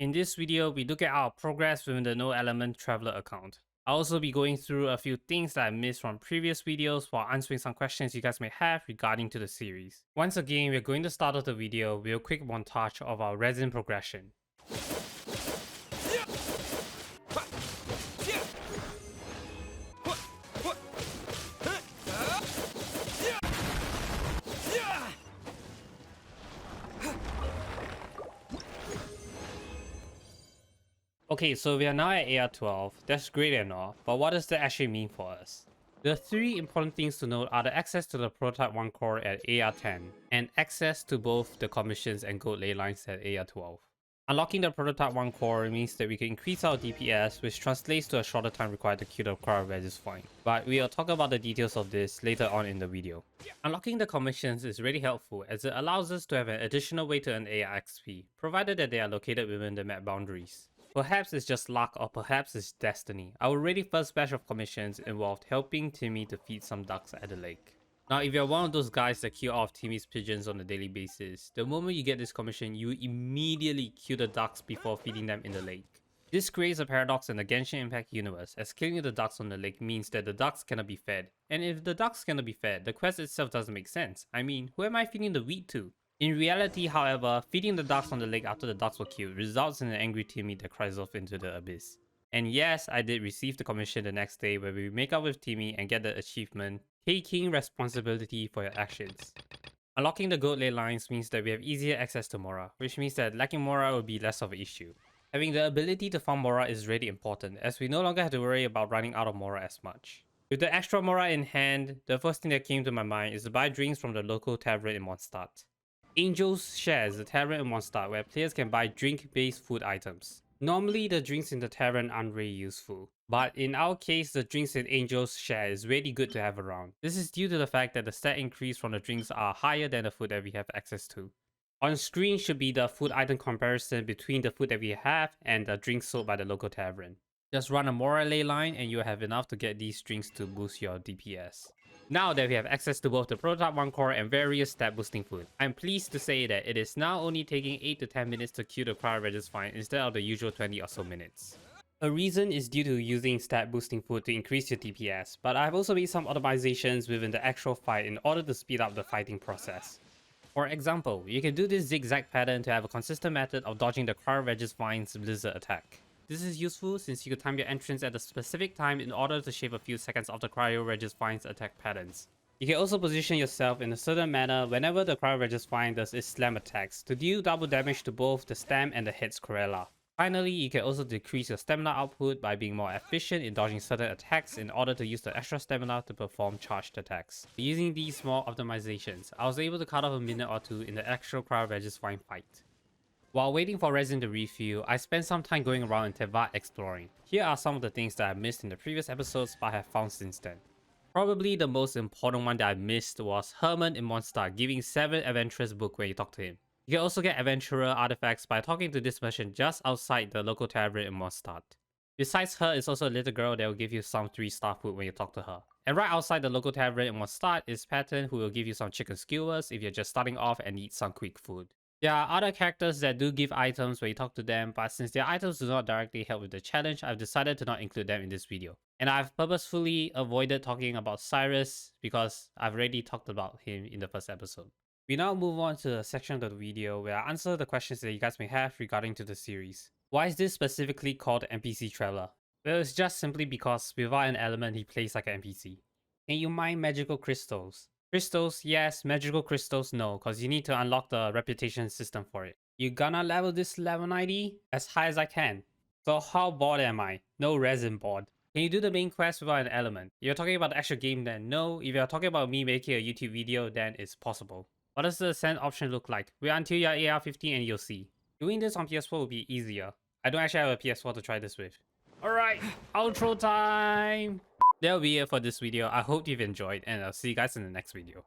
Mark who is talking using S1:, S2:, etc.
S1: In this video, we look at our progress within the No Element Traveler account. I'll also be going through a few things that I missed from previous videos while answering some questions you guys may have regarding to the series. Once again, we're going to start off the video with a quick montage of our resin progression. Okay, so we are now at AR 12, that's great and all, but what does that actually mean for us? The three important things to note are the access to the Prototype 1 core at AR 10, and access to both the commissions and gold ley lines at AR 12. Unlocking the Prototype 1 core means that we can increase our DPS, which translates to a shorter time required to kill the crowd Regis Fine. But we'll talk about the details of this later on in the video. Unlocking the commissions is really helpful as it allows us to have an additional way to earn AR XP, provided that they are located within the map boundaries. Perhaps it's just luck or perhaps it's destiny. Our really first batch of commissions involved helping TIMMIE to feed some ducks at the lake. Now if you're one of those guys that kill off TIMMIE's pigeons on a daily basis, the moment you get this commission, you immediately kill the ducks before feeding them in the lake. This creates a paradox in the Genshin Impact universe, as killing the ducks on the lake means that the ducks cannot be fed. And if the ducks cannot be fed, the quest itself doesn't make sense. I mean, who am I feeding the wheat to? In reality, however, feeding the ducks on the lake after the ducks were killed results in an angry TIMMIE that cries off into the abyss. And yes, I did receive the commission the next day where we make up with TIMMIE and get the achievement, taking responsibility for your actions. Unlocking the gold ley lines means that we have easier access to Mora, which means that lacking Mora will be less of an issue. Having the ability to farm Mora is really important, as we no longer have to worry about running out of Mora as much. With the extra Mora in hand, the first thing that came to my mind is to buy drinks from the local tavern in Mondstadt. Angel's Share is a tavern in Mondstadt where players can buy drink-based food items. Normally, the drinks in the tavern aren't really useful, but in our case, the drinks in Angel's Share is really good to have around. This is due to the fact that the stat increase from the drinks are higher than the food that we have access to. On screen should be the food item comparison between the food that we have and the drinks sold by the local tavern. Just run a Mora ley line and you'll have enough to get these drinks to boost your DPS. Now that we have access to both the Prototype 1 core and various stat boosting food, I'm pleased to say that it is now only taking 8 to 10 minutes to kill the crowd Regis Fine instead of the usual 20 or so minutes. A reason is due to using stat boosting food to increase your DPS, but I've also made some optimizations within the actual fight in order to speed up the fighting process. For example, you can do this zigzag pattern to have a consistent method of dodging the crowd Regis Fine's blizzard attack. This is useful since you can time your entrance at a specific time in order to shave a few seconds off the Cryo Regis Fine's attack patterns. You can also position yourself in a certain manner whenever the Cryo Regis Fine does its slam attacks to deal double damage to both the stem and the head's Corella. Finally, you can also decrease your stamina output by being more efficient in dodging certain attacks in order to use the extra stamina to perform charged attacks. Using these small optimizations, I was able to cut off a minute or two in the actual Cryo Regis Fine fight. While waiting for resin to refill, I spent some time going around in Teyvat exploring. Here are some of the things that I missed in the previous episodes but I have found since then. Probably the most important one that I missed was Herman in Mondstadt giving 7 Adventurers book when you talk to him. You can also get Adventurer artifacts by talking to this merchant just outside the local tavern in Mondstadt. Besides her is also a little girl that will give you some 3-star food when you talk to her. And right outside the local tavern in Mondstadt is Patton, who will give you some chicken skewers if you're just starting off and need some quick food. There are other characters that do give items when you talk to them, but since their items do not directly help with the challenge, I've decided to not include them in this video. And I've purposefully avoided talking about Cyrus because I've already talked about him in the first episode. We now move on to a section of the video where I answer the questions that you guys may have regarding to the series. Why is this specifically called NPC Traveler? Well, it's just simply because without an element, he plays like an NPC. Can you mine magical crystals? Crystals, yes. Magical crystals, no, because you need to unlock the reputation system for it. You gonna level this level 90? As high as I can. So how bored am I? No resin bored. Can you do the main quest without an element? If you're talking about the actual game, then no. If you're talking about me making a YouTube video, then it's possible. What does the ascent option look like? Wait until you're AR 15 and you'll see. Doing this on PS4 will be easier. I don't actually have a PS4 to try this with. Alright, outro time! That'll be it for this video. I hope you've enjoyed and I'll see you guys in the next video.